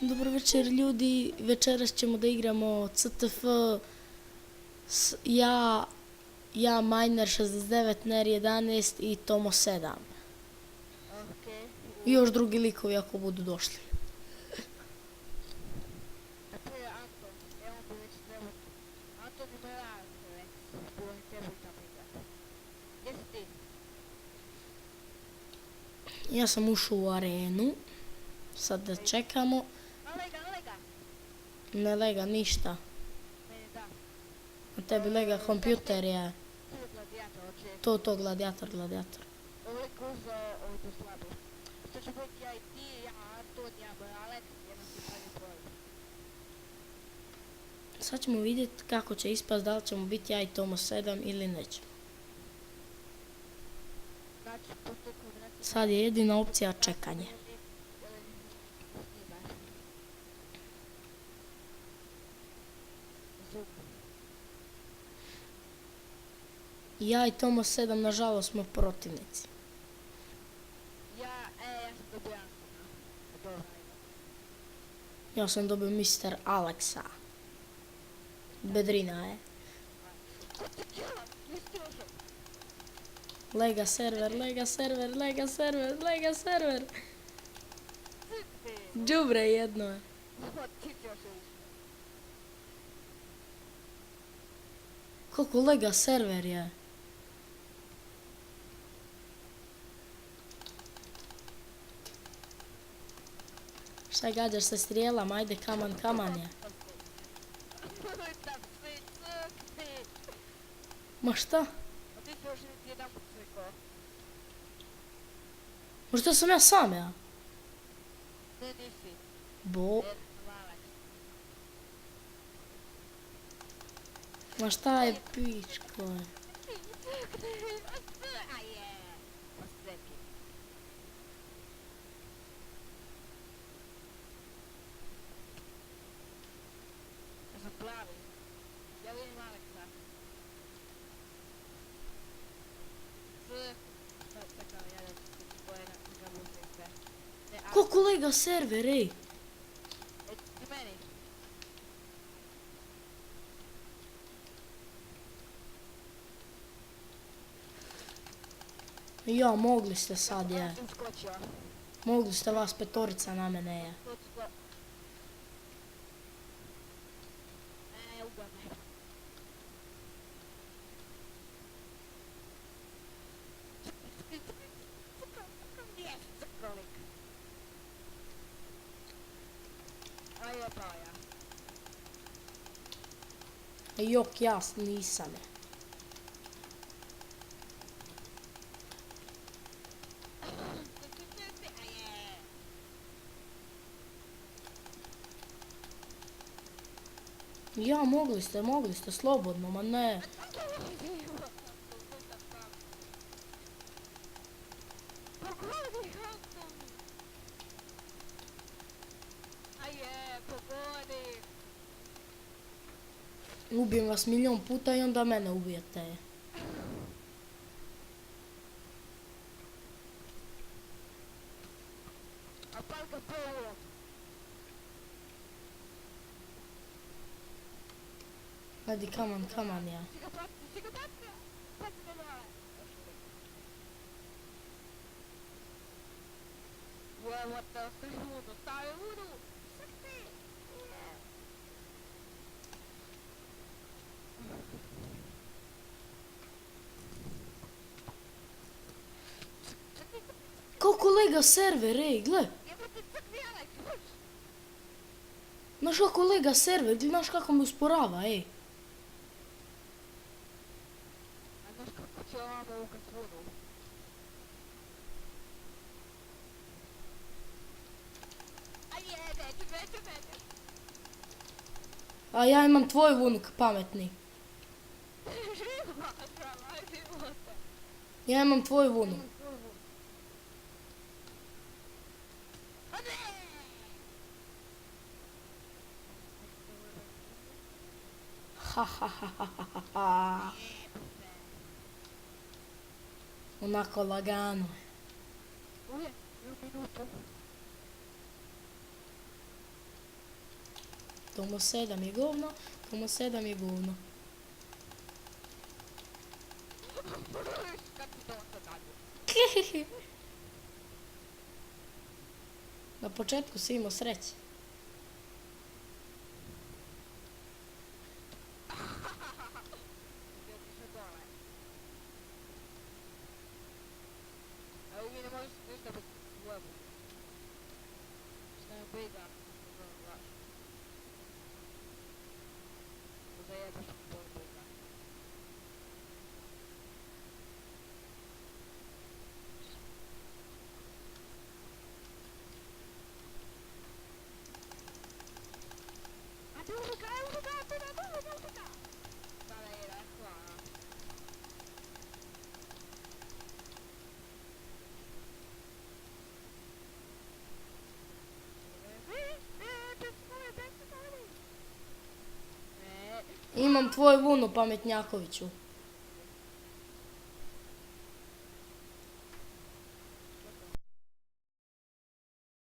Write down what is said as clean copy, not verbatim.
Dobro večer ljudi, večeras ćemo da igramo CTF, ja Miner 69, Ner 11 i Tomo 7. Okej. I još drugi likovi ako budu došli. A tu je Anton, evo bi već trebao. Anton ima rad, Rex, bilo mi trebao i tamo igrati. Gdje si ti? Ja sam ušao u arenu, sad da čekamo, Lega! ne lega ništa, Meni da. a tebi lega kompjuter je, Tu je gladijator, hoće. to gladijator. Ovaj uzeo ovdje slabo. To će biti ja i ti, ja Anton, ja Morales, jedan si pravi broj. Sad ćemo vidjeti kako će ispast, da li ćemo biti ja i Tomo 7 ili nećemo. Znači, postoji kombinacija. Sad je jedina opcija čekanje. Zoom. Ja i Tomo 7 nažalost smo protivnici. Ja sam dobio Antona. Dobro, ajde. Ja sam dobio Mr. Alexa. Bedrina je. Lega server. Đubre jedno je. Koliko lega server je? Šta gađaš sa strijelama? Ajde, kaman je. Ma šta? Možda sam ja sam ja? Ne, nisi. Bo, Jer Alex. ma šta je pičko je? A je. Osreki. Ja sam plavi. Ja vidim Alexa. Čekam, ja da se spoje na gabuze i sve. Ne, Alex. Koliko lega server, ej? Ti meni. Ja, mogli ste sad je. Ja sam skočio. Mogli ste vas petorica na mene je. Ugame. Crkolik. A je pao ja. Jok, ja nisam je. A je. Ja, mogli ste, slobodno, ma ne. Pogodi, Anton! A je, pogodi! Ubijem vas milion puta i onda mene ubijete. A pal ga polu! Ajde, kaman ja. Si ga patio! Pati ga dole! Evo te, stavi vodu! Srti! Koliko lega server, ej, gle. Jebote, crkvi Alex, hoć! Znaš kako lega server, znaš kako me usporava, ej. A znaš kako će ovamo ukat vodu? A je, neće. A ja imam tvoj vunuk pametni. Ja imam tvoj vunuk. A ne! Ha. Onako lagano. Uje, 1 minutu. Tomo 7 je govno, Tomo 7 je govno. Kad ti to sad radio? Na početku si imao sreće. Gdje ti se dole? Evo vi ne možeš ništa bez webu. Šta je briga? Zajebaš mi bol briga. A tu uvica, uvica! Sada je rekla. Imam tvoju vunu, pametnjakoviću.